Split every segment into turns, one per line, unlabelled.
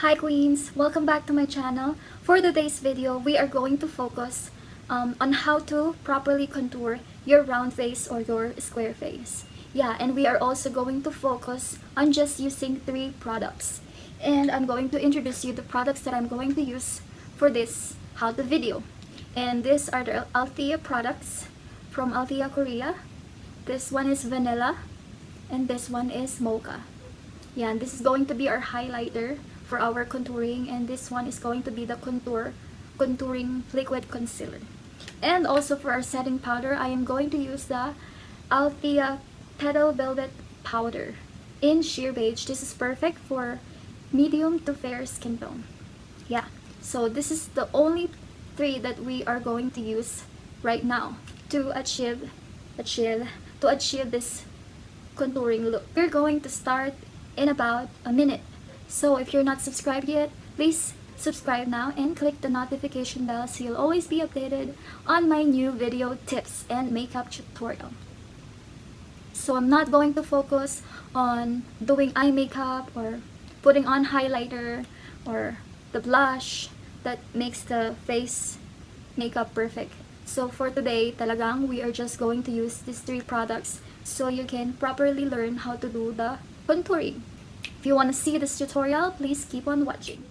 Hi Queens! Welcome back to my channel. For today's video, we are going to focus on how to properly contour your round face or your square face. Yeah, and we are also going to focus on just using 3 products. And I'm going to introduce you the products that I'm going to use for this how-to video. And these are the Althea products from Althea, Korea. This one is vanilla and this one is mocha. Yeah, and this is going to be our highlighter for our contouring, and this one is going to be the contouring liquid concealer. And also for our setting powder, I am going to use the Althea Petal Velvet Powder in sheer beige. This is perfect for medium to fair skin tone. Yeah, so this is the only 3 that we are going to use right now to achieve this contouring look. We're going to start in about a minute. So if you're not subscribed yet, please subscribe now and click the notification bell so you'll always be updated on my new video tips and makeup tutorial. So I'm not going to focus on doing eye makeup or putting on highlighter or the blush that makes the face makeup perfect. So for today, talagang we are just going to use these 3 products so you can properly learn how to do the contouring. If you want to see this tutorial, please keep on watching.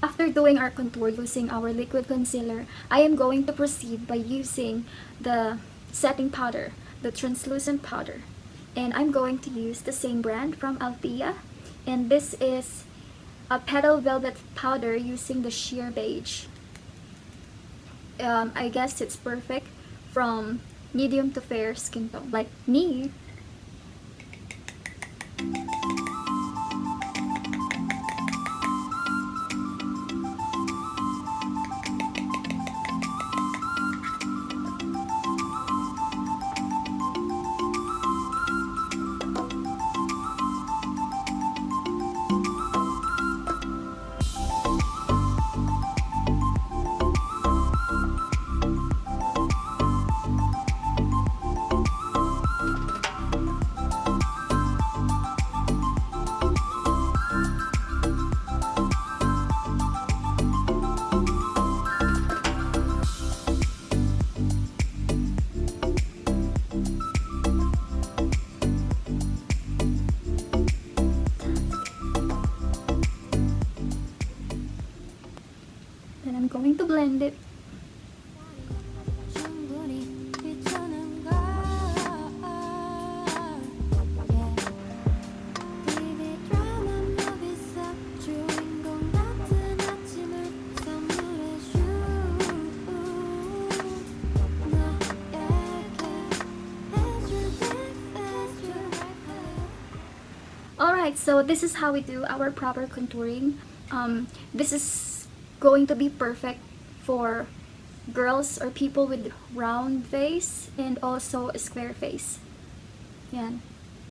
After doing our contour using our liquid concealer, I am going to proceed by using the setting powder, the translucent powder. And I'm going to use the same brand from Althea. And this is a Petal Velvet powder using the sheer beige. I guess it's perfect from medium to fair skin tone, like me. Then I'm going to blend it. Alright, so this is how we do our proper contouring. This is going to be perfect for girls or people with round face and also a square face. Yan.